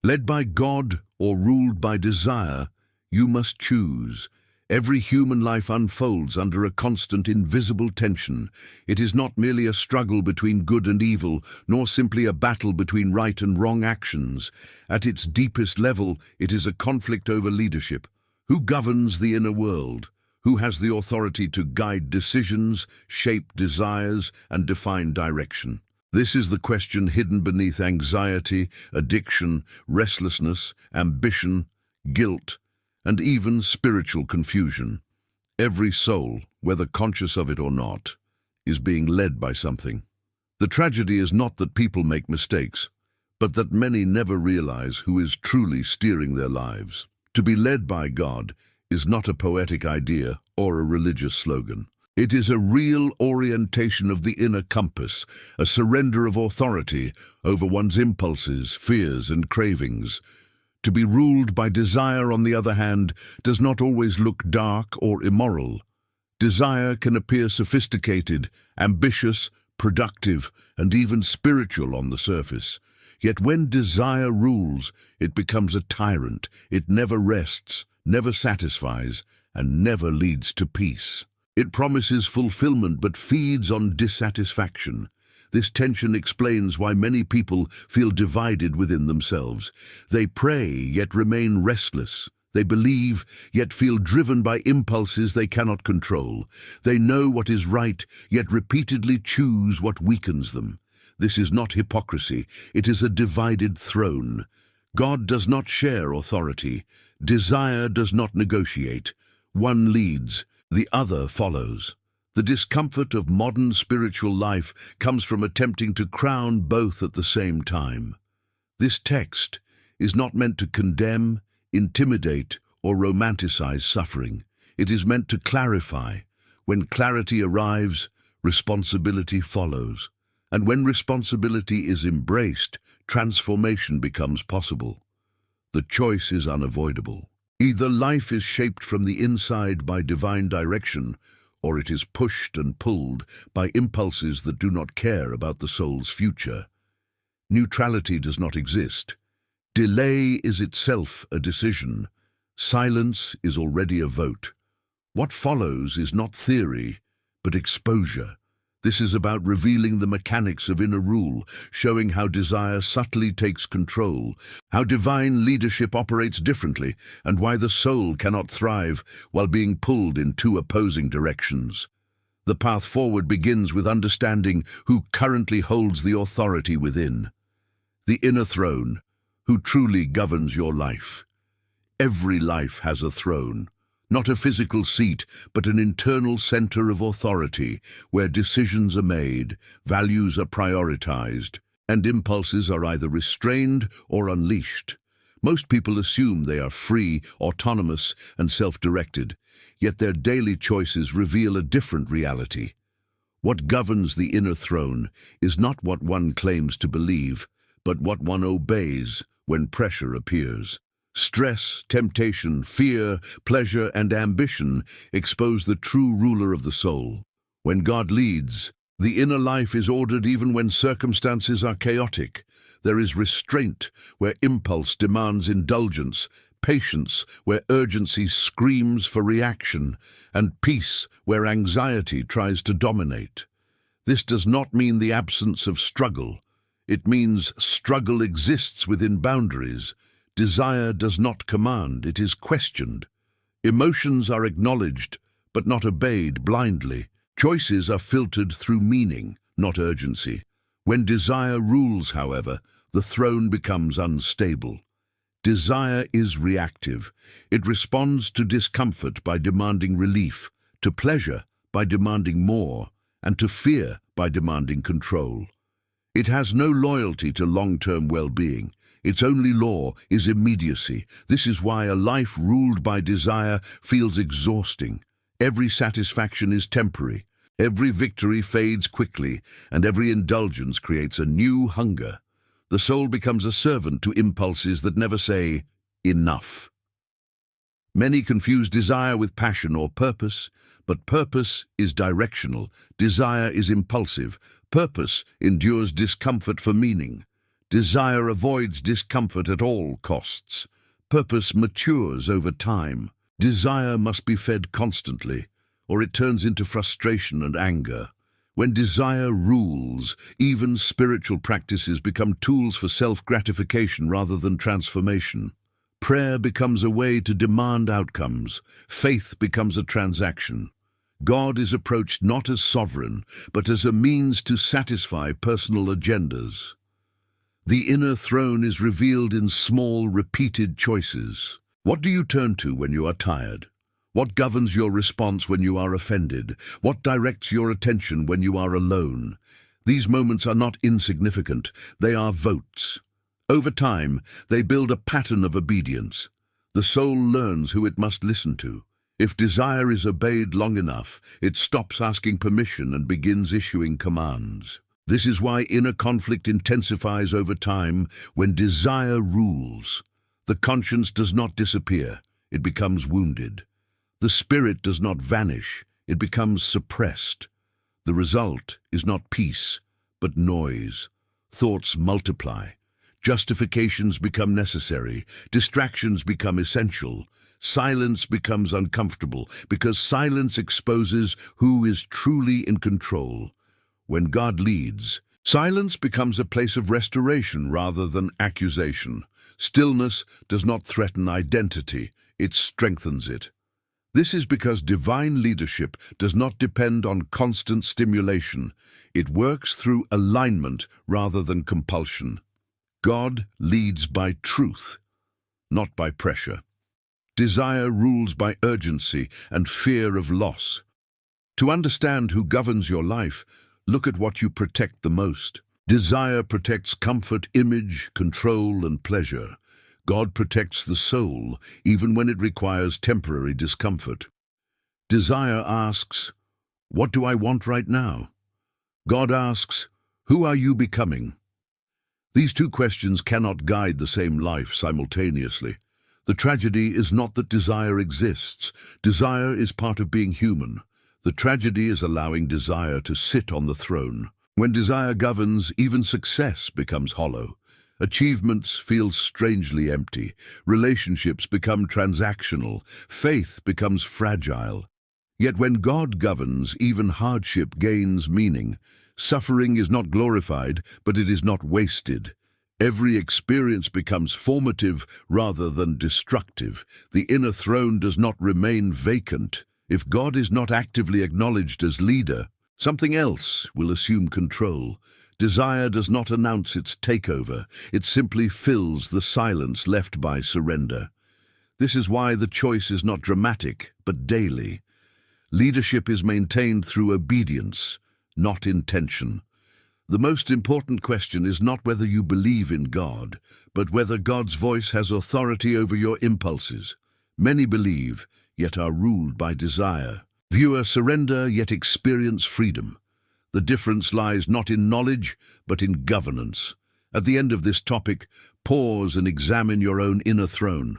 Led by God or ruled by desire, you must choose. Every human life unfolds under a constant invisible tension. It is not merely a struggle between good and evil, nor simply a battle between right and wrong actions. At its deepest level, it is a conflict over leadership. Who governs the inner world? Who has the authority to guide decisions, shape desires, and define direction? This is the question hidden beneath anxiety, addiction, restlessness, ambition, guilt, and even spiritual confusion. Every soul, whether conscious of it or not, is being led by something. The tragedy is not that people make mistakes, but that many never realize who is truly steering their lives. To be led by God is not a poetic idea or a religious slogan. It is a real orientation of the inner compass, a surrender of authority over one's impulses, fears, and cravings. To be ruled by desire, on the other hand, does not always look dark or immoral. Desire can appear sophisticated, ambitious, productive, and even spiritual on the surface. Yet when desire rules, it becomes a tyrant. It never rests, never satisfies, and never leads to peace. It promises fulfillment but feeds on dissatisfaction. This tension explains why many people feel divided within themselves. They pray, yet remain restless. They believe, yet feel driven by impulses they cannot control. They know what is right, yet repeatedly choose what weakens them. This is not hypocrisy, it is a divided throne. God does not share authority. Desire does not negotiate. One leads, the other follows. The discomfort of modern spiritual life comes from attempting to crown both at the same time. This text is not meant to condemn, intimidate, or romanticize suffering. It is meant to clarify. When clarity arrives, responsibility follows. And when responsibility is embraced, transformation becomes possible. The choice is unavoidable. Either life is shaped from the inside by divine direction, or it is pushed and pulled by impulses that do not care about the soul's future. Neutrality does not exist. Delay is itself a decision. Silence is already a vote. What follows is not theory, but exposure. This is about revealing the mechanics of inner rule, showing how desire subtly takes control, how divine leadership operates differently, and why the soul cannot thrive while being pulled in two opposing directions. The path forward begins with understanding who currently holds the authority within. The inner throne, who truly governs your life. Every life has a throne. Not a physical seat, but an internal center of authority, where decisions are made, values are prioritized, and impulses are either restrained or unleashed. Most people assume they are free, autonomous, and self-directed, yet their daily choices reveal a different reality. What governs the inner throne is not what one claims to believe, but what one obeys when pressure appears. Stress, temptation, fear, pleasure, and ambition expose the true ruler of the soul. When God leads, the inner life is ordered even when circumstances are chaotic. There is restraint where impulse demands indulgence, patience where urgency screams for reaction, and peace where anxiety tries to dominate. This does not mean the absence of struggle. It means struggle exists within boundaries. Desire does not command, it is questioned. Emotions are acknowledged, but not obeyed blindly. Choices are filtered through meaning, not urgency. When desire rules, however, the throne becomes unstable. Desire is reactive. It responds to discomfort by demanding relief, to pleasure by demanding more, and to fear by demanding control. It has no loyalty to long-term well-being. Its only law is immediacy. This is why a life ruled by desire feels exhausting. Every satisfaction is temporary. Every victory fades quickly, and every indulgence creates a new hunger. The soul becomes a servant to impulses that never say, enough. Many confuse desire with passion or purpose, but purpose is directional. Desire is impulsive. Purpose endures discomfort for meaning. Desire avoids discomfort at all costs. Purpose matures over time. Desire must be fed constantly, or it turns into frustration and anger. When desire rules, even spiritual practices become tools for self-gratification rather than transformation. Prayer becomes a way to demand outcomes. Faith becomes a transaction. God is approached not as sovereign, but as a means to satisfy personal agendas. The inner throne is revealed in small, repeated choices. What do you turn to when you are tired? What governs your response when you are offended? What directs your attention when you are alone? These moments are not insignificant. They are votes. Over time, they build a pattern of obedience. The soul learns who it must listen to. If desire is obeyed long enough, it stops asking permission and begins issuing commands. This is why inner conflict intensifies over time when desire rules. The conscience does not disappear, it becomes wounded. The spirit does not vanish, it becomes suppressed. The result is not peace, but noise. Thoughts multiply. Justifications become necessary. Distractions become essential. Silence becomes uncomfortable because silence exposes who is truly in control. When God leads, silence becomes a place of restoration rather than accusation. Stillness does not threaten identity, it strengthens it. This is because divine leadership does not depend on constant stimulation. It works through alignment rather than compulsion. God leads by truth, not by pressure. Desire rules by urgency and fear of loss. To understand who governs your life, look at what you protect the most. Desire protects comfort, image, control, and pleasure. God protects the soul, even when it requires temporary discomfort. Desire asks, "What do I want right now?" God asks, "Who are you becoming?" These two questions cannot guide the same life simultaneously. The tragedy is not that desire exists. Desire is part of being human. The tragedy is allowing desire to sit on the throne. When desire governs, even success becomes hollow. Achievements feel strangely empty. Relationships become transactional. Faith becomes fragile. Yet when God governs, even hardship gains meaning. Suffering is not glorified, but it is not wasted. Every experience becomes formative rather than destructive. The inner throne does not remain vacant. If God is not actively acknowledged as leader, something else will assume control. Desire does not announce its takeover. It simply fills the silence left by surrender. This is why the choice is not dramatic, but daily. Leadership is maintained through obedience, not intention. The most important question is not whether you believe in God, but whether God's voice has authority over your impulses. Many believe, yet are ruled by desire. Viewer surrender, yet experience freedom. The difference lies not in knowledge, but in governance. At the end of this topic, pause and examine your own inner throne.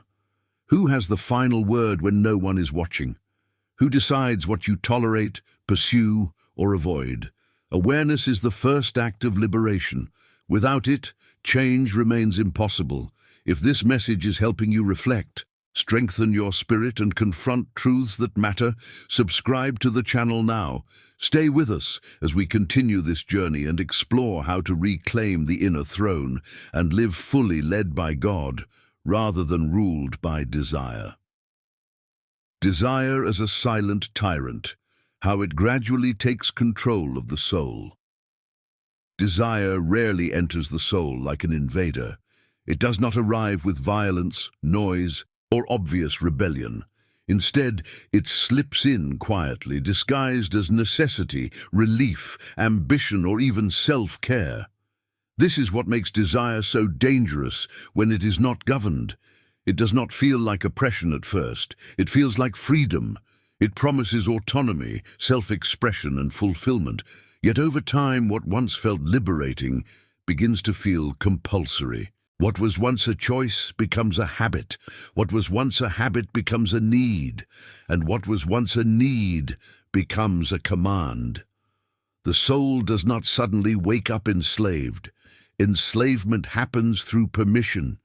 Who has the final word when no one is watching? Who decides what you tolerate, pursue, or avoid? Awareness is the first act of liberation. Without it, change remains impossible. If this message is helping you reflect, strengthen your spirit and confront truths that matter, subscribe to the channel now. Stay with us as we continue this journey and explore how to reclaim the inner throne and live fully led by God, rather than ruled by desire. Desire as a silent tyrant, how it gradually takes control of the soul. Desire rarely enters the soul like an invader. It does not arrive with violence, noise, or obvious rebellion. Instead, it slips in quietly, disguised as necessity, relief, ambition, or even self-care. This is what makes desire so dangerous when it is not governed. It does not feel like oppression at first. It feels like freedom. It promises autonomy, self-expression, and fulfillment. Yet over time, what once felt liberating begins to feel compulsory. What was once a choice becomes a habit. What was once a habit becomes a need. And what was once a need becomes a command. The soul does not suddenly wake up enslaved. enslavement happens through permission.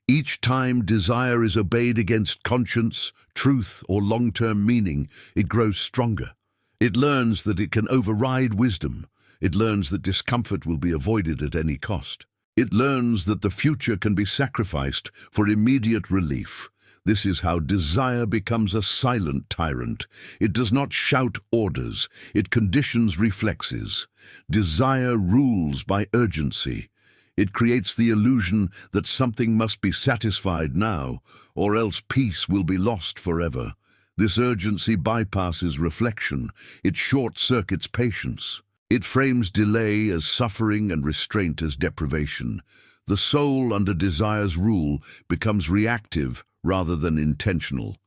Each time desire is obeyed against conscience, truth, or long-term meaning, it grows stronger. It learns that it can override wisdom. It learns that discomfort will be avoided at any cost. It learns that the future can be sacrificed for immediate relief. This is how desire becomes a silent tyrant. It does not shout orders, it conditions reflexes. Desire rules by urgency. It creates the illusion that something must be satisfied now, or else peace will be lost forever. This urgency bypasses reflection. It short-circuits patience. It frames delay as suffering and restraint as deprivation. The soul under desire's rule becomes reactive rather than intentional.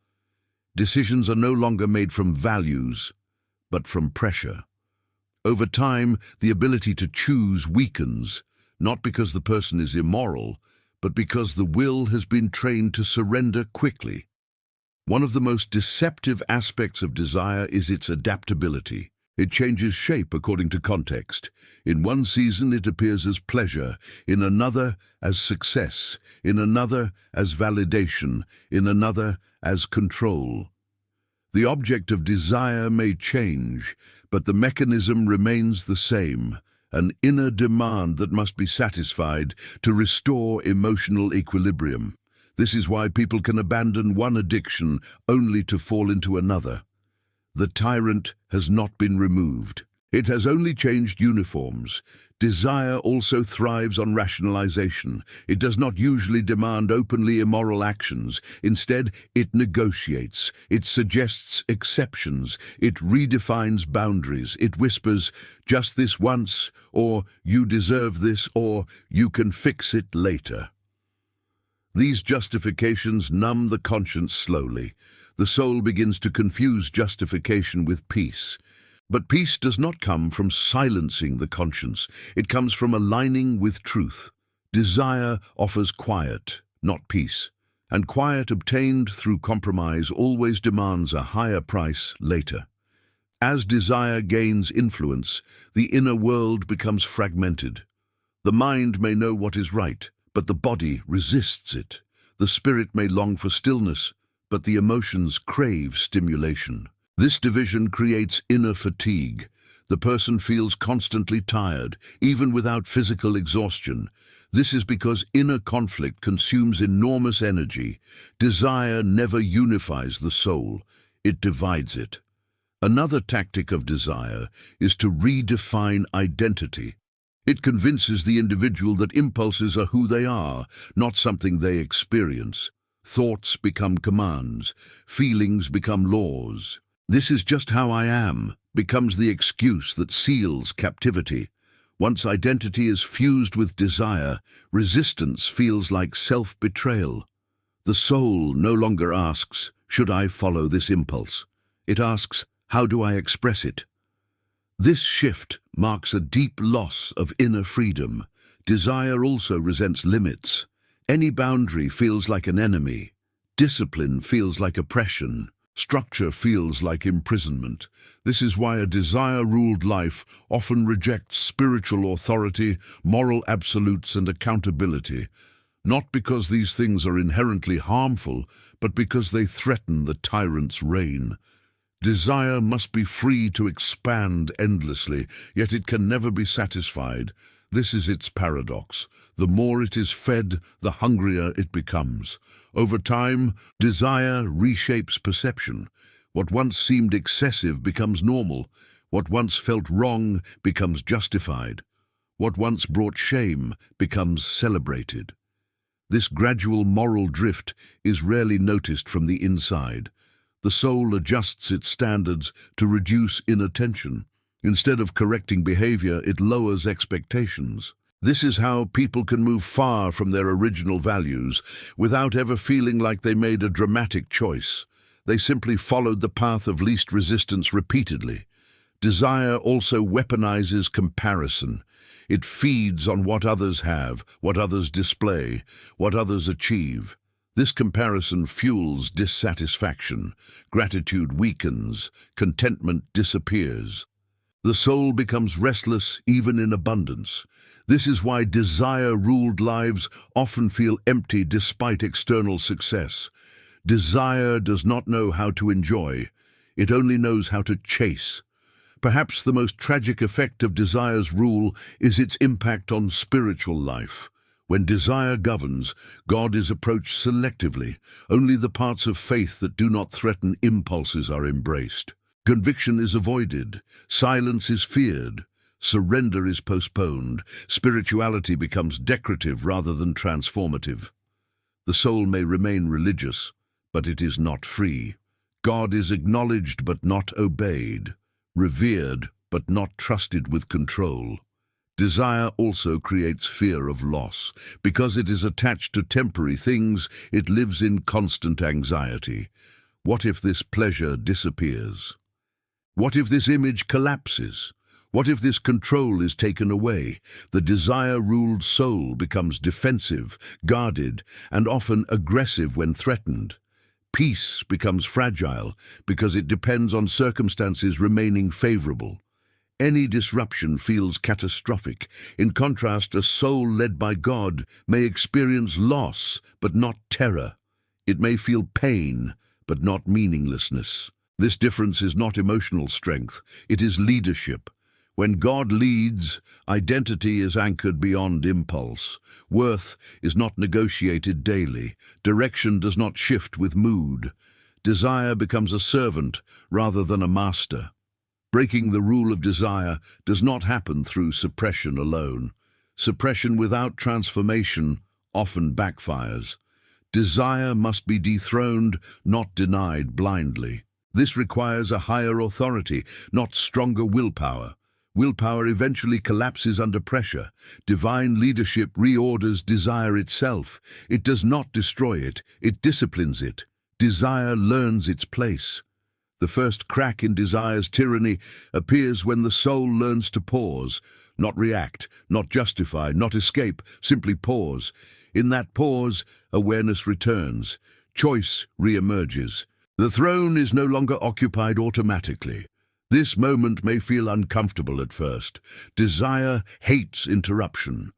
Decisions are no longer made from values, but from pressure. Over time, the ability to choose weakens, not because the person is immoral, but because the will has been trained to surrender quickly. One of the most deceptive aspects of desire is its adaptability. It changes shape according to context. In one season it appears as pleasure, in another as success, in another as validation, in another as control. The object of desire may change, but the mechanism remains the same. An inner demand that must be satisfied to restore emotional equilibrium. This is why people can abandon one addiction only to fall into another. The tyrant has not been removed. It has only changed uniforms. Desire also thrives on rationalization. It does not usually demand openly immoral actions. Instead, it negotiates. It suggests exceptions. It redefines boundaries. It whispers, just this once, or you deserve this, or you can fix it later. These justifications numb the conscience slowly. The soul begins to confuse justification with peace. But peace does not come from silencing the conscience. It comes from aligning with truth. Desire offers quiet, not peace. And quiet obtained through compromise always demands a higher price later. As desire gains influence, the inner world becomes fragmented. The mind may know what is right, but the body resists it. The spirit may long for stillness, but the emotions crave stimulation. This division creates inner fatigue. The person feels constantly tired, even without physical exhaustion. This is because inner conflict consumes enormous energy. Desire never unifies the soul, it divides it. Another tactic of desire is to redefine identity. It convinces the individual that impulses are who they are, not something they experience. Thoughts become commands, feelings become laws. This is just how I am becomes the excuse that seals captivity. Once identity is fused with desire, resistance feels like self-betrayal. The soul no longer asks, should I follow this impulse? It asks, how do I express it? This shift marks a deep loss of inner freedom. Desire also resents limits. Any boundary feels like an enemy. Discipline feels like oppression. Structure feels like imprisonment. This is why a desire-ruled life often rejects spiritual authority, moral absolutes, and accountability. Not because these things are inherently harmful, but because they threaten the tyrant's reign. Desire must be free to expand endlessly, yet it can never be satisfied. This is its paradox. The more it is fed, the hungrier it becomes. Over time, desire reshapes perception. What once seemed excessive becomes normal. What once felt wrong becomes justified. What once brought shame becomes celebrated. This gradual moral drift is rarely noticed from the inside. The soul adjusts its standards to reduce inattention. Instead of correcting behavior, it lowers expectations. This is how people can move far from their original values without ever feeling like they made a dramatic choice. They simply followed the path of least resistance repeatedly. Desire also weaponizes comparison. It feeds on what others have, what others display, what others achieve. This comparison fuels dissatisfaction. Gratitude weakens. Contentment disappears. The soul becomes restless even in abundance. This is why desire-ruled lives often feel empty despite external success. Desire does not know how to enjoy. It only knows how to chase. Perhaps the most tragic effect of desire's rule is its impact on spiritual life. When desire governs, God is approached selectively. Only the parts of faith that do not threaten impulses are embraced. Conviction is avoided. Silence is feared. Surrender is postponed. Spirituality becomes decorative rather than transformative. The soul may remain religious, but it is not free. God is acknowledged but not obeyed, revered but not trusted with control. Desire also creates fear of loss. Because it is attached to temporary things, it lives in constant anxiety. What if this pleasure disappears? What if this image collapses? What if this control is taken away? The desire-ruled soul becomes defensive, guarded, and often aggressive when threatened. Peace becomes fragile because it depends on circumstances remaining favorable. Any disruption feels catastrophic. In contrast, a soul led by God may experience loss, but not terror. It may feel pain, but not meaninglessness. This difference is not emotional strength, it is leadership. When God leads, identity is anchored beyond impulse. Worth is not negotiated daily. Direction does not shift with mood. Desire becomes a servant rather than a master. Breaking the rule of desire does not happen through suppression alone. Suppression without transformation often backfires. Desire must be dethroned, not denied blindly. This requires a higher authority, not stronger willpower. Willpower eventually collapses under pressure. Divine leadership reorders desire itself. It does not destroy it, it disciplines it. Desire learns its place. The first crack in desire's tyranny appears when the soul learns to pause, not react, not justify, not escape, simply pause. In that pause, awareness returns. Choice re-emerges. The throne is no longer occupied automatically. This moment may feel uncomfortable at first. Desire hates interruption.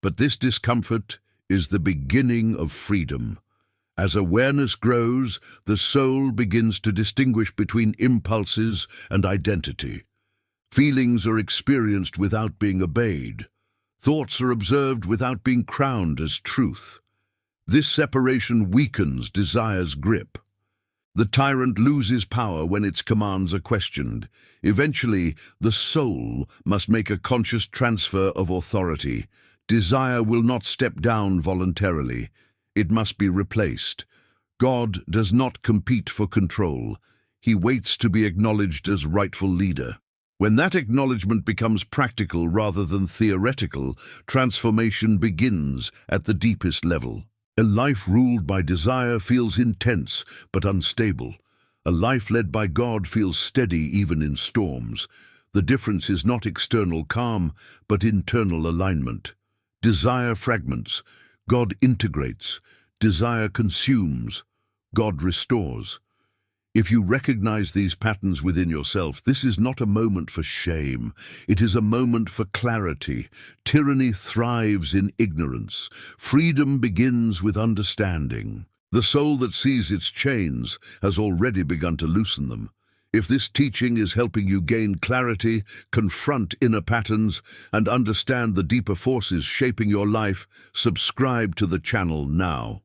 But this discomfort is the beginning of freedom. As awareness grows, the soul begins to distinguish between impulses and identity. Feelings are experienced without being obeyed. Thoughts are observed without being crowned as truth. This separation weakens desire's grip. The tyrant loses power when its commands are questioned. Eventually, the soul must make a conscious transfer of authority. Desire will not step down voluntarily. It must be replaced. God does not compete for control. He waits to be acknowledged as rightful leader. When that acknowledgement becomes practical rather than theoretical, transformation begins at the deepest level. A life ruled by desire feels intense but unstable. A life led by God feels steady even in storms. The difference is not external calm, but internal alignment. Desire fragments. God integrates. Desire consumes. God restores. If you recognize these patterns within yourself, this is not a moment for shame. It is a moment for clarity. Tyranny thrives in ignorance. Freedom begins with understanding. The soul that sees its chains has already begun to loosen them. If this teaching is helping you gain clarity, confront inner patterns, and understand the deeper forces shaping your life, subscribe to the channel now.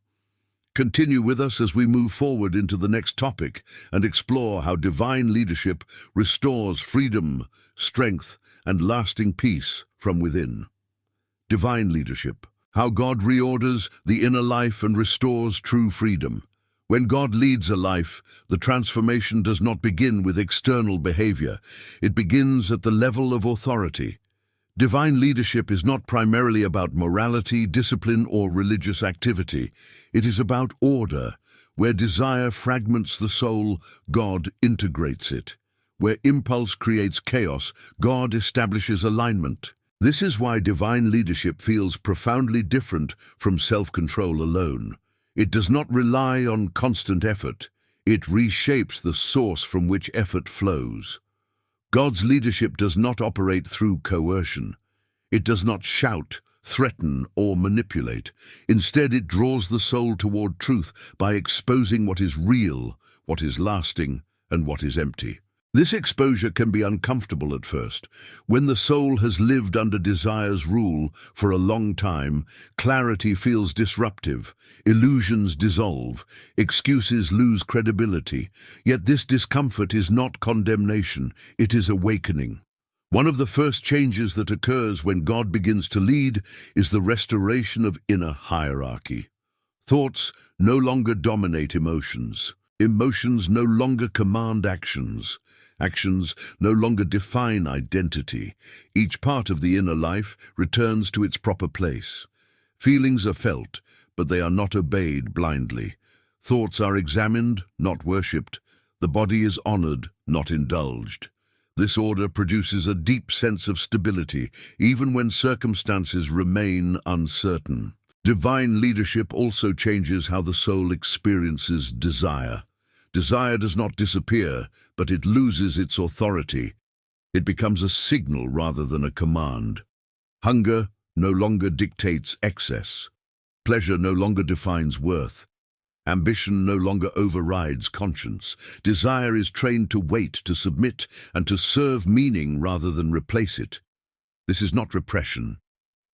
Continue with us as we move forward into the next topic and explore how divine leadership restores freedom, strength, and lasting peace from within. Divine leadership. How God reorders the inner life and restores true freedom. When God leads a life, the transformation does not begin with external behavior. It begins at the level of authority. Divine leadership is not primarily about morality, discipline, or religious activity. It is about order. Where desire fragments the soul, God integrates it. Where impulse creates chaos, God establishes alignment. This is why divine leadership feels profoundly different from self-control alone. It does not rely on constant effort. It reshapes the source from which effort flows. God's leadership does not operate through coercion. It does not shout, threaten, or manipulate. Instead, it draws the soul toward truth by exposing what is real, what is lasting, and what is empty. This exposure can be uncomfortable at first. When the soul has lived under desire's rule for a long time, clarity feels disruptive, illusions dissolve, excuses lose credibility. Yet this discomfort is not condemnation, it is awakening. One of the first changes that occurs when God begins to lead is the restoration of inner hierarchy. Thoughts no longer dominate emotions. Emotions no longer command actions. Actions no longer define identity. Each part of the inner life returns to its proper place. Feelings are felt, but they are not obeyed blindly. Thoughts are examined, not worshipped. The body is honored, not indulged. This order produces a deep sense of stability, even when circumstances remain uncertain. Divine leadership also changes how the soul experiences desire. Desire does not disappear, but it loses its authority. It becomes a signal rather than a command. Hunger no longer dictates excess. Pleasure no longer defines worth. Ambition no longer overrides conscience. Desire is trained to wait, to submit, and to serve meaning rather than replace it. This is not repression.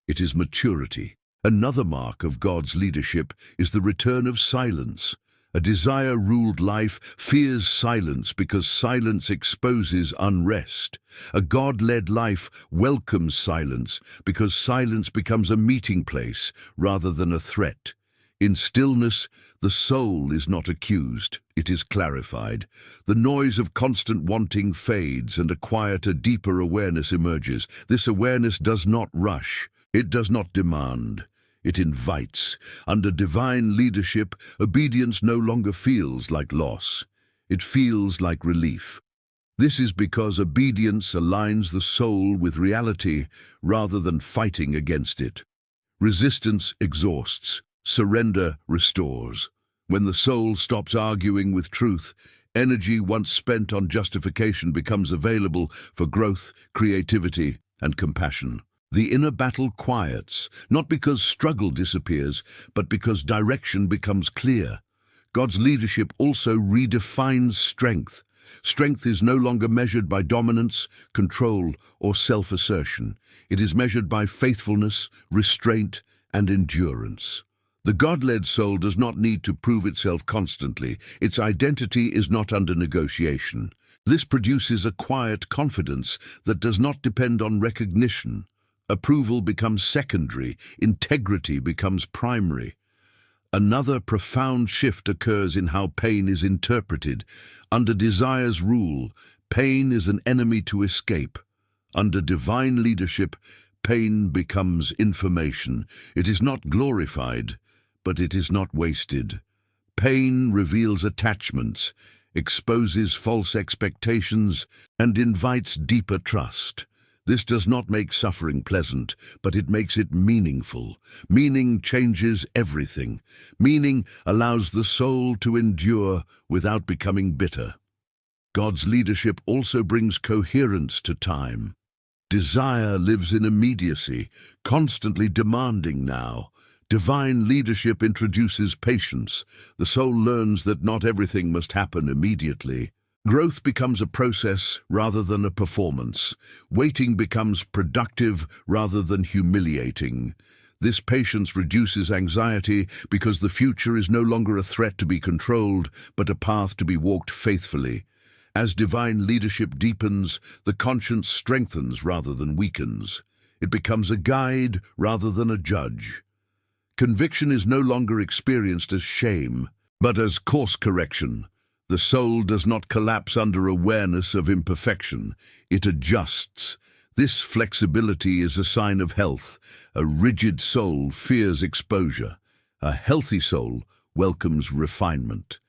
It is maturity. Another mark of God's leadership is the return of silence. A desire-ruled life fears silence because silence exposes unrest. A God-led life welcomes silence because silence becomes a meeting place rather than a threat. In stillness, the soul is not accused, it is clarified. The noise of constant wanting fades and a quieter, deeper awareness emerges. This awareness does not rush, it does not demand. It invites. Under divine leadership, obedience no longer feels like loss. It feels like relief. This is because obedience aligns the soul with reality rather than fighting against it. Resistance exhausts. Surrender restores. When the soul stops arguing with truth, energy once spent on justification becomes available for growth, creativity, and compassion. The inner battle quiets, not because struggle disappears, but because direction becomes clear. God's leadership also redefines strength. Strength is no longer measured by dominance, control, or self-assertion. It is measured by faithfulness, restraint, and endurance. The God-led soul does not need to prove itself constantly. Its identity is not under negotiation. This produces a quiet confidence that does not depend on recognition. Approval becomes secondary, integrity becomes primary. Another profound shift occurs in how pain is interpreted. Under desire's rule, pain is an enemy to escape. Under divine leadership, pain becomes information. It is not glorified, but it is not wasted. Pain reveals attachments, exposes false expectations, and invites deeper trust. This does not make suffering pleasant, but it makes it meaningful. Meaning changes everything. Meaning allows the soul to endure without becoming bitter. God's leadership also brings coherence to time. Desire lives in immediacy, constantly demanding now. Divine leadership introduces patience. The soul learns that not everything must happen immediately. Growth becomes a process rather than a performance. Waiting becomes productive rather than humiliating. This patience reduces anxiety because the future is no longer a threat to be controlled, but a path to be walked faithfully. As divine leadership deepens, the conscience strengthens rather than weakens. It becomes a guide rather than a judge. Conviction is no longer experienced as shame, but as course correction. The soul does not collapse under awareness of imperfection. It adjusts. This flexibility is a sign of health. A rigid soul fears exposure. A healthy soul welcomes refinement.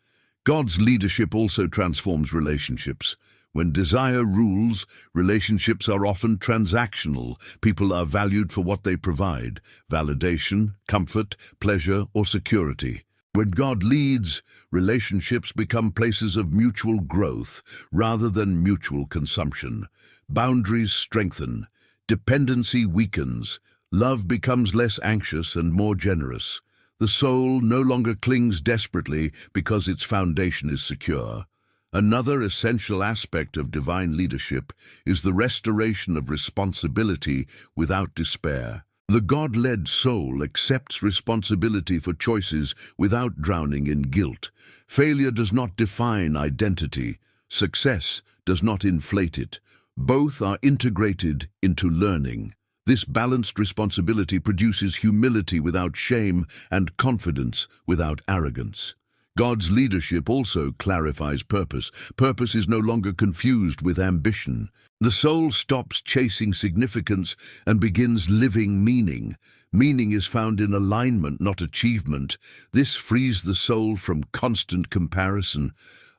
God's leadership also transforms relationships. When desire rules, relationships are often transactional. People are valued for what they provide: validation, comfort, pleasure, or security. When God leads, relationships become places of mutual growth rather than mutual consumption. Boundaries strengthen, dependency weakens, love becomes less anxious and more generous. The soul no longer clings desperately because its foundation is secure. Another essential aspect of divine leadership is the restoration of responsibility without despair. The God-led soul accepts responsibility for choices without drowning in guilt. Failure does not define identity. Success does not inflate it. Both are integrated into learning. This balanced responsibility produces humility without shame and confidence without arrogance. God's leadership also clarifies purpose. Purpose is no longer confused with ambition. The soul stops chasing significance and begins living meaning. Meaning is found in alignment, not achievement. This frees the soul from constant comparison.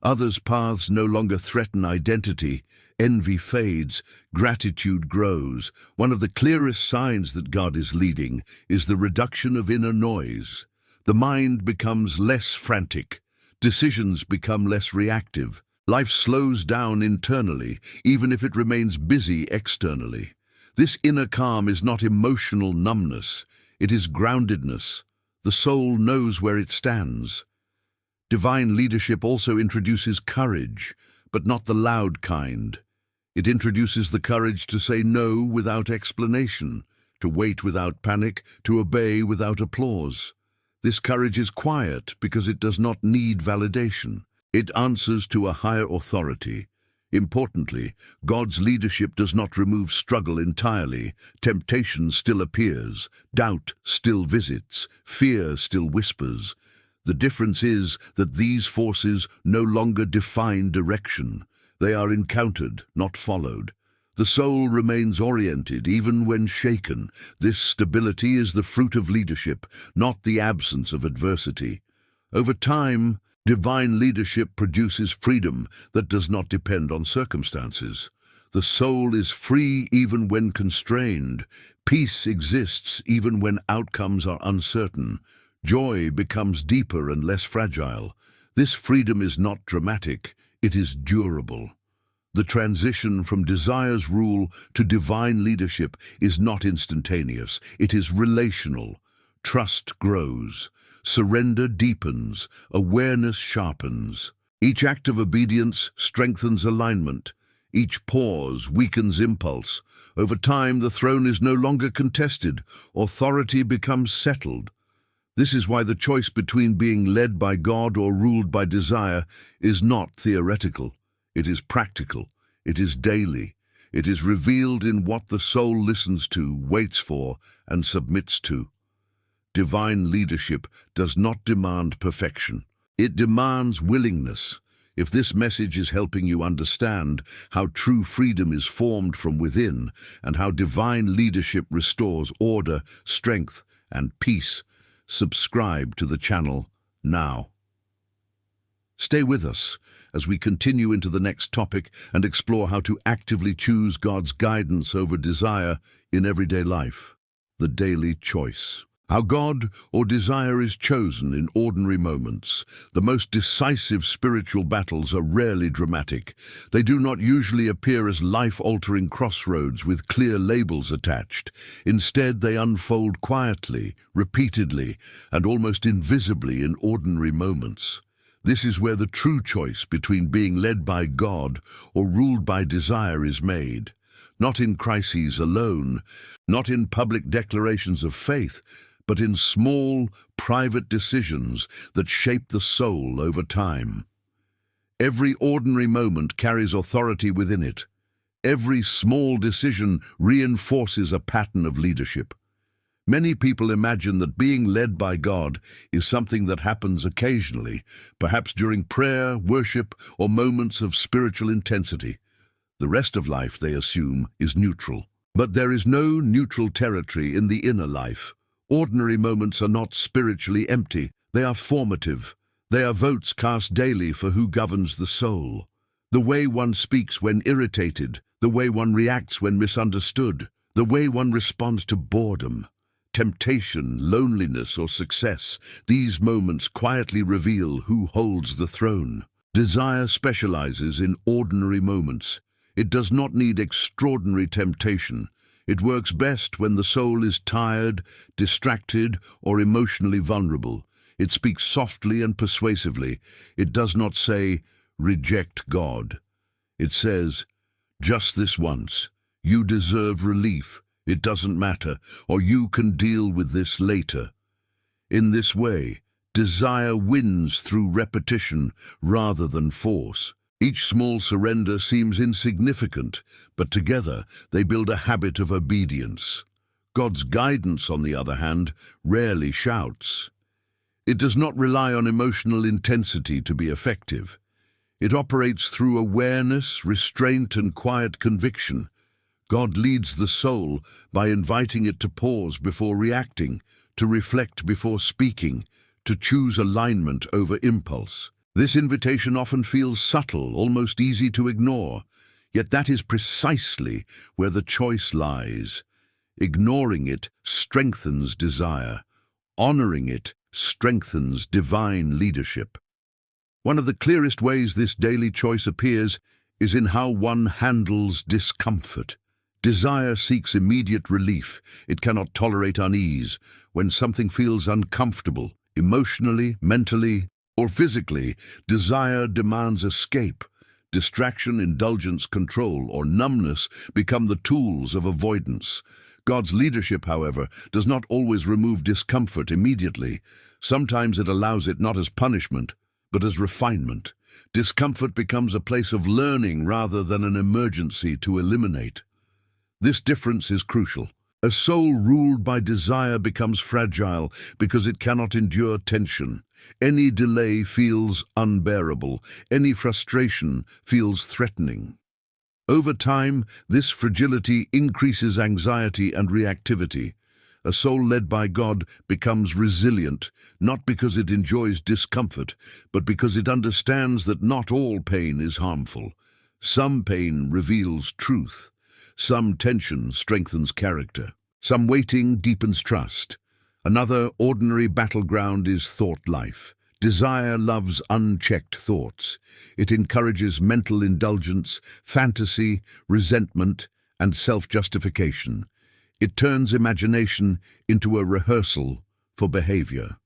Others' paths no longer threaten identity. Envy fades, gratitude grows. One of the clearest signs that God is leading is the reduction of inner noise. The mind becomes less frantic. Decisions become less reactive. Life slows down internally, even if it remains busy externally. This inner calm is not emotional numbness. It is groundedness. The soul knows where it stands. Divine leadership also introduces courage, but not the loud kind. It introduces the courage to say no without explanation, to wait without panic, to obey without applause. This courage is quiet because it does not need validation. It answers to a higher authority. Importantly, God's leadership does not remove struggle entirely. Temptation still appears, doubt still visits, fear still whispers. The difference is that these forces no longer define direction. They are encountered, not followed. The soul remains oriented even when shaken. This stability is the fruit of leadership, not the absence of adversity. Over time, divine leadership produces freedom that does not depend on circumstances. The soul is free even when constrained. Peace exists even when outcomes are uncertain. Joy becomes deeper and less fragile. This freedom is not dramatic, it is durable. The transition from desire's rule to divine leadership is not instantaneous, it is relational. Trust grows, surrender deepens, awareness sharpens. Each act of obedience strengthens alignment. Each pause weakens impulse. Over time, the throne is no longer contested. Authority becomes settled. This is why the choice between being led by God or ruled by desire is not theoretical. It is practical. It is daily. It is revealed in what the soul listens to, waits for, and submits to. Divine leadership does not demand perfection. It demands willingness. If this message is helping you understand how true freedom is formed from within and how divine leadership restores order, strength, and peace, subscribe to the channel now. Stay with us as we continue into the next topic and explore how to actively choose God's guidance over desire in everyday life. The daily choice. How God or desire is chosen in ordinary moments. The most decisive spiritual battles are rarely dramatic. They do not usually appear as life-altering crossroads with clear labels attached. Instead, they unfold quietly, repeatedly, and almost invisibly in ordinary moments. This is where the true choice between being led by God or ruled by desire is made. Not in crises alone, not in public declarations of faith, but in small, private decisions that shape the soul over time. Every ordinary moment carries authority within it. Every small decision reinforces a pattern of leadership. Many people imagine that being led by God is something that happens occasionally, perhaps during prayer, worship, or moments of spiritual intensity. The rest of life, they assume, is neutral. But there is no neutral territory in the inner life. Ordinary moments are not spiritually empty. They are formative. They are votes cast daily for who governs the soul. The way one speaks when irritated, the way one reacts when misunderstood, the way one responds to boredom, temptation, loneliness, or success, these moments quietly reveal who holds the throne. Desire specializes in ordinary moments. It does not need extraordinary temptation. It works best when the soul is tired, distracted, or emotionally vulnerable. It speaks softly and persuasively. It does not say, "Reject God." It says, "Just this once. You deserve relief. It doesn't matter, or you can deal with this later." In this way, desire wins through repetition rather than force. Each small surrender seems insignificant, but together they build a habit of obedience. God's guidance, on the other hand, rarely shouts. It does not rely on emotional intensity to be effective. It operates through awareness, restraint, and quiet conviction. God leads the soul by inviting it to pause before reacting, to reflect before speaking, to choose alignment over impulse. This invitation often feels subtle, almost easy to ignore, yet that is precisely where the choice lies. Ignoring it strengthens desire. Honoring it strengthens divine leadership. One of the clearest ways this daily choice appears is in how one handles discomfort. Desire seeks immediate relief. It cannot tolerate unease. When something feels uncomfortable, emotionally, mentally, or physically, desire demands escape. Distraction, indulgence, control, or numbness become the tools of avoidance. God's leadership, however, does not always remove discomfort immediately. Sometimes it allows it not as punishment, but as refinement. Discomfort becomes a place of learning rather than an emergency to eliminate. This difference is crucial. A soul ruled by desire becomes fragile because it cannot endure tension. Any delay feels unbearable. Any frustration feels threatening. Over time, this fragility increases anxiety and reactivity. A soul led by God becomes resilient, not because it enjoys discomfort, but because it understands that not all pain is harmful. Some pain reveals truth. Some tension strengthens character. Some waiting deepens trust. Another ordinary battleground is thought life. Desire loves unchecked thoughts. It encourages mental indulgence, fantasy, resentment, and self-justification. It turns imagination into a rehearsal for behavior.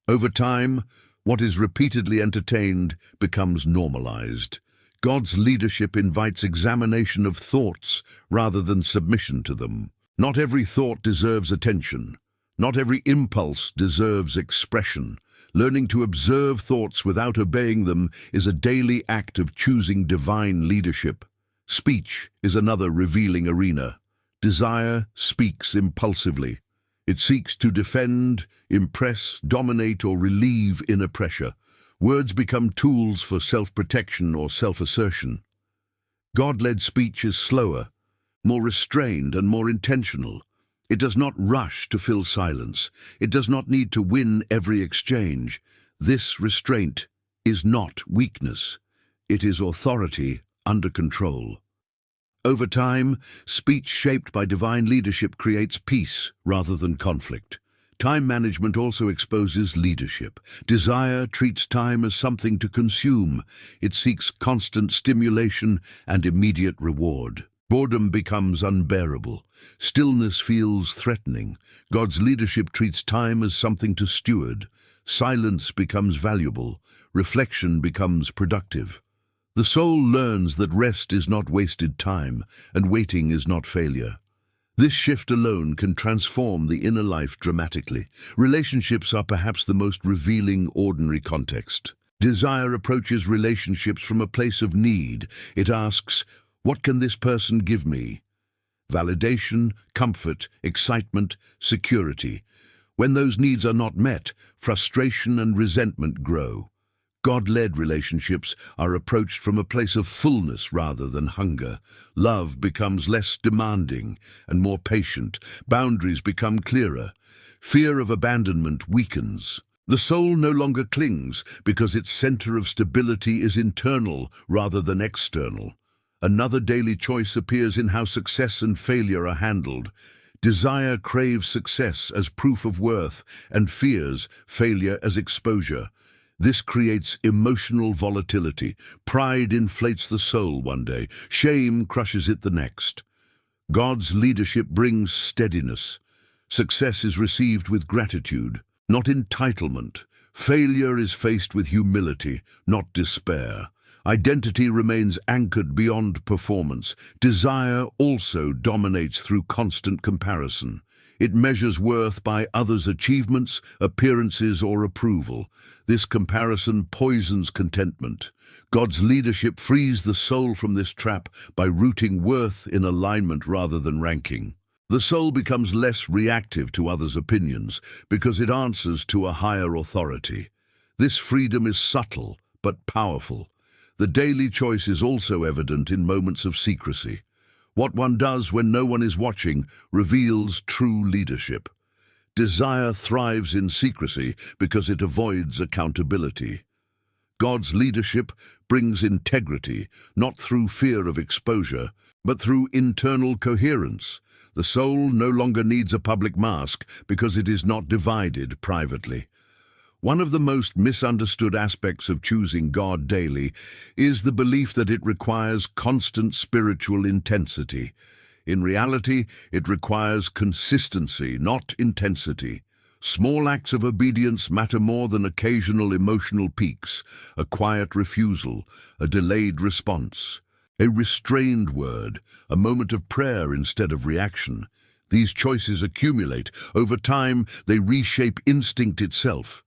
Over time, what is repeatedly entertained becomes normalized. God's leadership invites examination of thoughts rather than submission to them. Not every thought deserves attention. Not every impulse deserves expression. Learning to observe thoughts without obeying them is a daily act of choosing divine leadership. Speech is another revealing arena. Desire speaks impulsively. It seeks to defend, impress, dominate, or relieve inner pressure. Words become tools for self-protection or self-assertion. God-led speech is slower, more restrained and more intentional. It does not rush to fill silence. It does not need to win every exchange. This restraint is not weakness. It is authority under control. Over time, speech shaped by divine leadership creates peace rather than conflict. Time management also exposes leadership. Desire treats time as something to consume. It seeks constant stimulation and immediate reward. Boredom becomes unbearable. Stillness feels threatening. God's leadership treats time as something to steward. Silence becomes valuable. Reflection becomes productive. The soul learns that rest is not wasted time, and waiting is not failure. This shift alone can transform the inner life dramatically. Relationships are perhaps the most revealing ordinary context. Desire approaches relationships from a place of need. It asks, "What can this person give me?" Validation, comfort, excitement, security. When those needs are not met, frustration and resentment grow. God-led relationships are approached from a place of fullness rather than hunger. Love becomes less demanding and more patient. Boundaries become clearer. Fear of abandonment weakens. The soul no longer clings because its center of stability is internal rather than external. Another daily choice appears in how success and failure are handled. Desire craves success as proof of worth and fears failure as exposure. This creates emotional volatility. Pride inflates the soul one day, shame crushes it the next. God's leadership brings steadiness. Success is received with gratitude, not entitlement. Failure is faced with humility, not despair. Identity remains anchored beyond performance. Desire also dominates through constant comparison. It measures worth by others' achievements, appearances, or approval. This comparison poisons contentment. God's leadership frees the soul from this trap by rooting worth in alignment rather than ranking. The soul becomes less reactive to others' opinions because it answers to a higher authority. This freedom is subtle but powerful. The daily choice is also evident in moments of secrecy. What one does when no one is watching reveals true leadership. Desire thrives in secrecy because it avoids accountability. God's leadership brings integrity, not through fear of exposure, but through internal coherence. The soul no longer needs a public mask because it is not divided privately. One of the most misunderstood aspects of choosing God daily is the belief that it requires constant spiritual intensity. In reality, it requires consistency, not intensity. Small acts of obedience matter more than occasional emotional peaks, a quiet refusal, a delayed response, a restrained word, a moment of prayer instead of reaction. These choices accumulate. Over time, they reshape instinct itself.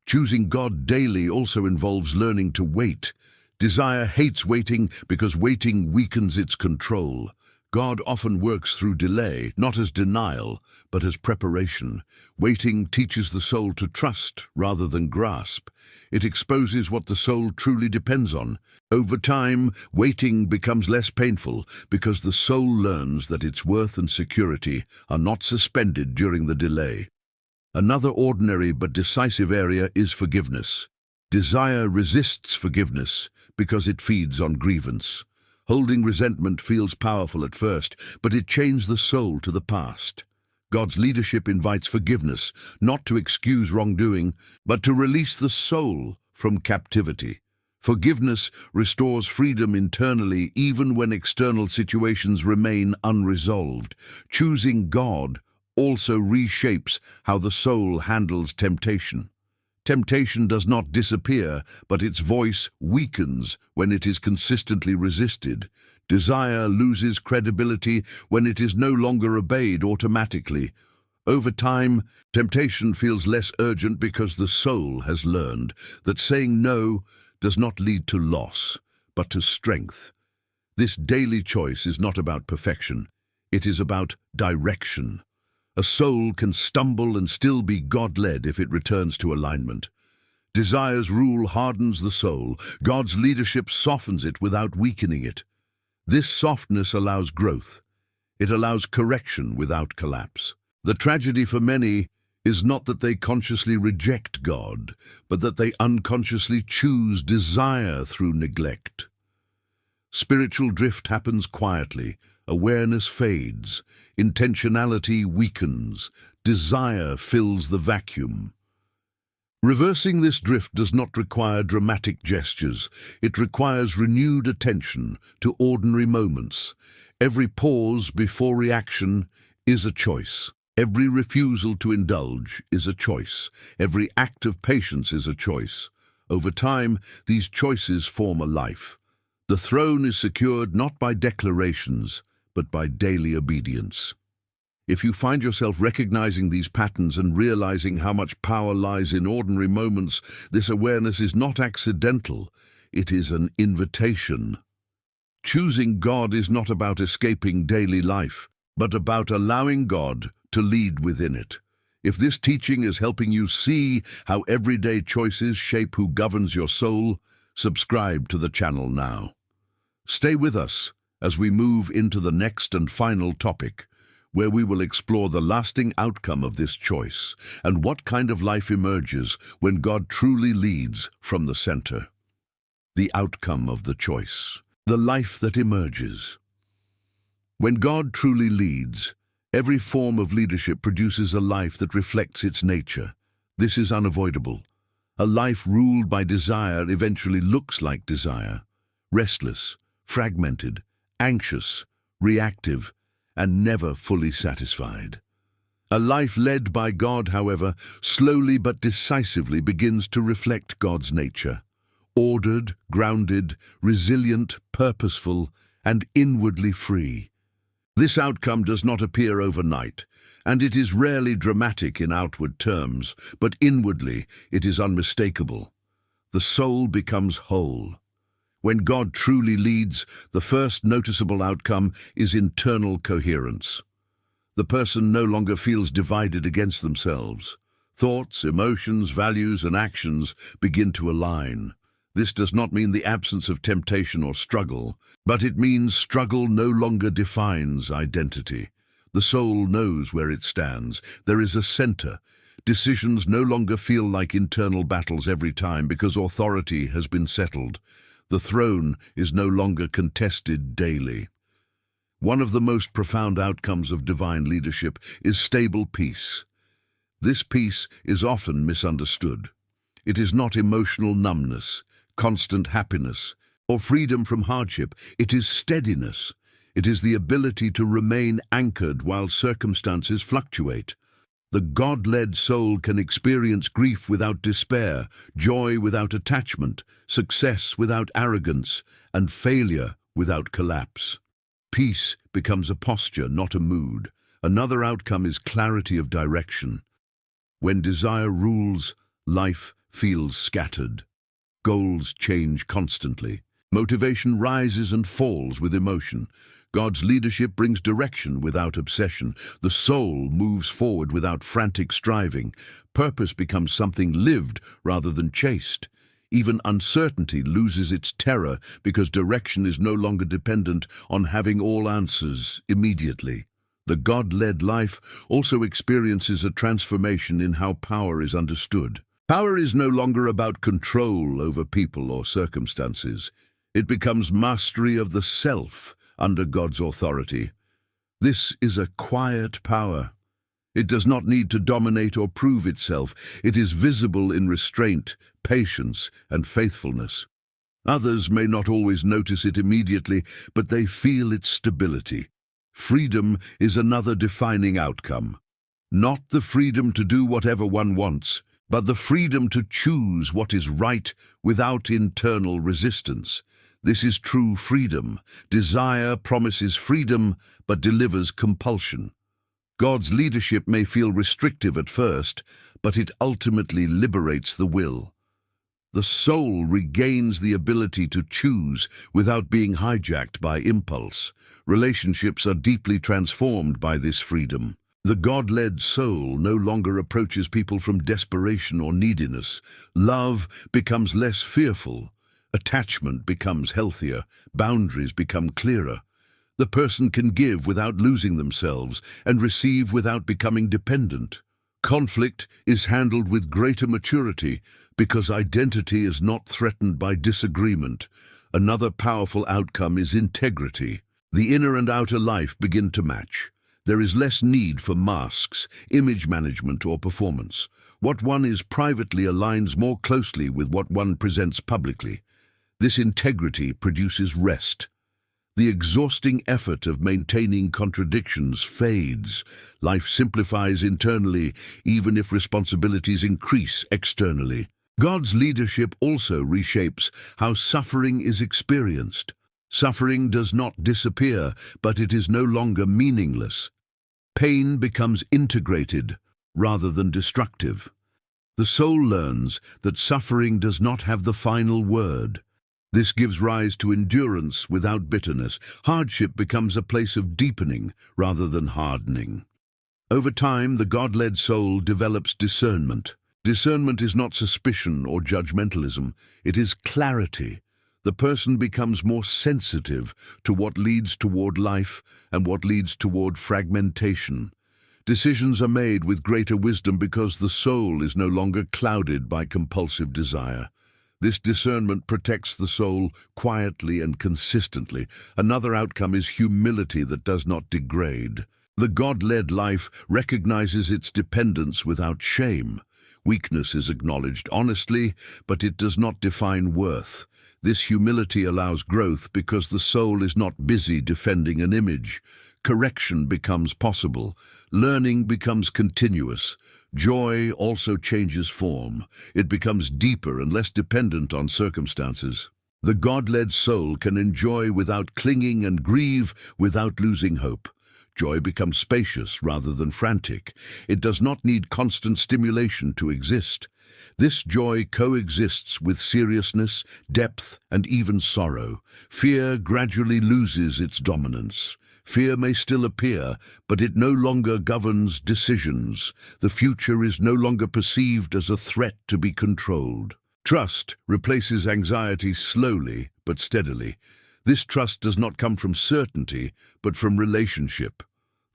Choosing God daily also involves learning to wait. Desire hates waiting because waiting weakens its control. God often works through delay, not as denial, but as preparation. Waiting teaches the soul to trust rather than grasp. It exposes what the soul truly depends on. Over time, waiting becomes less painful because the soul learns that its worth and security are not suspended during the delay. Another ordinary but decisive area is forgiveness. Desire resists forgiveness because it feeds on grievance. Holding resentment feels powerful at first, but it chains the soul to the past. God's leadership invites forgiveness, not to excuse wrongdoing, but to release the soul from captivity. Forgiveness restores freedom internally even when external situations remain unresolved. Choosing God also reshapes how the soul handles temptation. Temptation does not disappear, but its voice weakens when it is consistently resisted. Desire loses credibility when it is no longer obeyed automatically. Over time, temptation feels less urgent because the soul has learned that saying no does not lead to loss, but to strength. This daily choice is not about perfection. It is about direction. A soul can stumble and still be God-led if it returns to alignment. Desire's rule hardens the soul. God's leadership softens it without weakening it. This softness allows growth. It allows correction without collapse. The tragedy for many is not that they consciously reject God, but that they unconsciously choose desire through neglect. Spiritual drift happens quietly. Awareness fades, intentionality weakens, desire fills the vacuum. Reversing this drift does not require dramatic gestures. It requires renewed attention to ordinary moments. Every pause before reaction is a choice. Every refusal to indulge is a choice. Every act of patience is a choice. Over time, these choices form a life. The throne is secured not by declarations, but by daily obedience. If you find yourself recognizing these patterns and realizing how much power lies in ordinary moments, this awareness is not accidental, it is an invitation. Choosing God is not about escaping daily life, but about allowing God to lead within it. If this teaching is helping you see how everyday choices shape who governs your soul, subscribe to the channel now. Stay with us as we move into the next and final topic, where we will explore the lasting outcome of this choice and what kind of life emerges when God truly leads from the center. The outcome of the choice, the life that emerges. When God truly leads, Every form of leadership produces a life that reflects its nature. This is unavoidable. A life ruled by desire eventually looks like desire. Restless, fragmented, anxious, reactive, and never fully satisfied. A life led by God, however, slowly but decisively begins to reflect God's nature. Ordered, grounded, resilient, purposeful, and inwardly free. This outcome does not appear overnight, and it is rarely dramatic in outward terms, but inwardly it is unmistakable. The soul becomes whole. When God truly leads, the first noticeable outcome is internal coherence. The person no longer feels divided against themselves. Thoughts, emotions, values, and actions begin to align. This does not mean the absence of temptation or struggle, but it means struggle no longer defines identity. The soul knows where it stands. There is a center. Decisions no longer feel like internal battles every time because authority has been settled. The throne is no longer contested daily. One of the most profound outcomes of divine leadership is stable peace. This peace is often misunderstood. It is not emotional numbness, constant happiness, or freedom from hardship. It is steadiness. It is the ability to remain anchored while circumstances fluctuate. The God-led soul can experience grief without despair, joy without attachment, success without arrogance, and failure without collapse. Peace becomes a posture, not a mood. Another outcome is clarity of direction. When desire rules, life feels scattered. Goals change constantly. Motivation rises and falls with emotion. God's leadership brings direction without obsession. The soul moves forward without frantic striving. Purpose becomes something lived rather than chased. Even uncertainty loses its terror because direction is no longer dependent on having all answers immediately. The God-led life also experiences a transformation in how power is understood. Power is no longer about control over people or circumstances. It becomes mastery of the self under God's authority. This is a quiet power. It does not need to dominate or prove itself. It is visible in restraint, patience, and faithfulness. Others may not always notice it immediately, but they feel its stability. Freedom is another defining outcome. Not the freedom to do whatever one wants, but the freedom to choose what is right without internal resistance. This is true freedom. Desire promises freedom, but delivers compulsion. God's leadership may feel restrictive at first, but it ultimately liberates the will. The soul regains the ability to choose without being hijacked by impulse. Relationships are deeply transformed by this freedom. The God-led soul no longer approaches people from desperation or neediness. Love becomes less fearful. Attachment becomes healthier. Boundaries become clearer. The person can give without losing themselves and receive without becoming dependent. Conflict is handled with greater maturity because identity is not threatened by disagreement. Another powerful outcome is integrity. The inner and outer life begin to match. There is less need for masks, image management, or performance. What one is privately aligns more closely with what one presents publicly. This integrity produces rest. The exhausting effort of maintaining contradictions fades. Life simplifies internally, even if responsibilities increase externally. God's leadership also reshapes how suffering is experienced. Suffering does not disappear, but it is no longer meaningless. Pain becomes integrated rather than destructive. The soul learns that suffering does not have the final word. This gives rise to endurance without bitterness. Hardship becomes a place of deepening rather than hardening. Over time, the God-led soul develops discernment. Discernment is not suspicion or judgmentalism. It is clarity. The person becomes more sensitive to what leads toward life and what leads toward fragmentation. Decisions are made with greater wisdom because the soul is no longer clouded by compulsive desire. This discernment protects the soul quietly and consistently. Another outcome is humility that does not degrade. The God-led life recognizes its dependence without shame. Weakness is acknowledged honestly, but it does not define worth. This humility allows growth because the soul is not busy defending an image. Correction becomes possible. Learning becomes continuous. Joy also changes form. It becomes deeper and less dependent on circumstances. The God-led soul can enjoy without clinging and grieve without losing hope. Joy becomes spacious rather than frantic. It does not need constant stimulation to exist. This joy coexists with seriousness, depth, and even sorrow. Fear gradually loses its dominance. Fear may still appear, but it no longer governs decisions. The future is no longer perceived as a threat to be controlled. Trust replaces anxiety slowly but steadily. This trust does not come from certainty, but from relationship.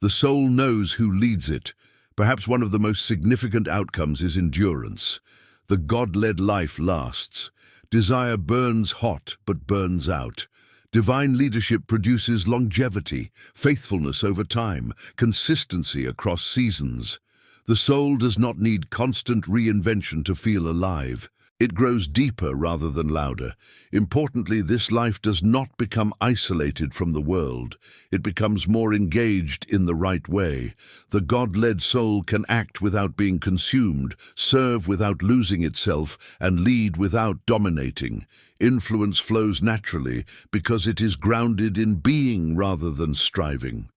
The soul knows who leads it. Perhaps one of the most significant outcomes is endurance. The God-led life lasts. Desire burns hot but burns out. Divine leadership produces longevity, faithfulness over time, consistency across seasons. The soul does not need constant reinvention to feel alive. It grows deeper rather than louder. Importantly, this life does not become isolated from the world. It becomes more engaged in the right way. The God-led soul can act without being consumed, serve without losing itself, and lead without dominating. Influence flows naturally because it is grounded in being rather than striving.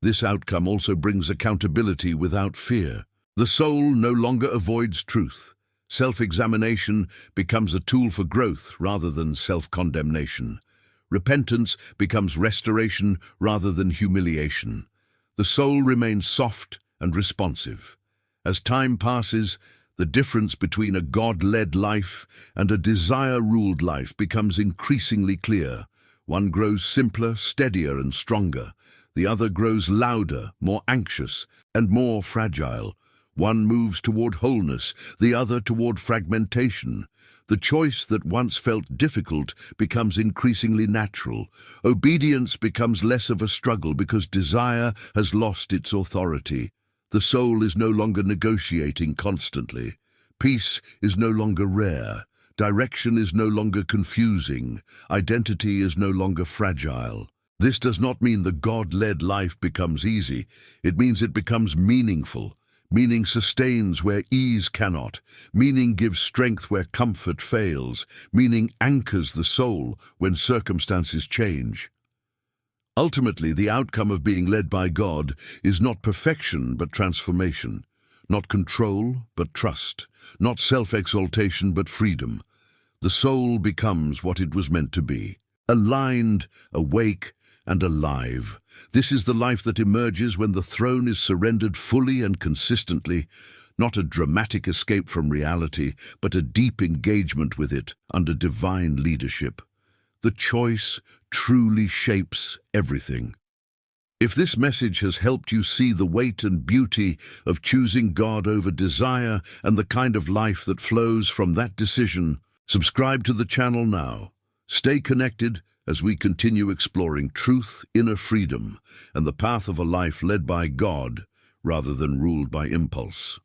This outcome also brings accountability without fear. The soul no longer avoids truth. Self-examination becomes a tool for growth rather than self-condemnation. Repentance becomes restoration rather than humiliation. The soul remains soft and responsive. As time passes, the difference between a God-led life and a desire-ruled life becomes increasingly clear. One grows simpler, steadier, and stronger. The other grows louder, more anxious, and more fragile. One moves toward wholeness, the other toward fragmentation. The choice that once felt difficult becomes increasingly natural. Obedience becomes less of a struggle because desire has lost its authority. The soul is no longer negotiating constantly. Peace is no longer rare. Direction is no longer confusing. Identity is no longer fragile. This does not mean the God-led life becomes easy. It means it becomes meaningful. Meaning sustains where ease cannot. Meaning gives strength where comfort fails. Meaning anchors the soul when circumstances change. Ultimately, the outcome of being led by God is not perfection but transformation. Not control but trust. Not self-exaltation but freedom. The soul becomes what it was meant to be. Aligned, awake, and alive. This is the life that emerges when the throne is surrendered fully and consistently, not a dramatic escape from reality, but a deep engagement with it under divine leadership. The choice truly shapes everything. If this message has helped you see the weight and beauty of choosing God over desire and the kind of life that flows from that decision, subscribe to the channel now. Stay connected as we continue exploring truth, inner freedom, and the path of a life led by God rather than ruled by impulse.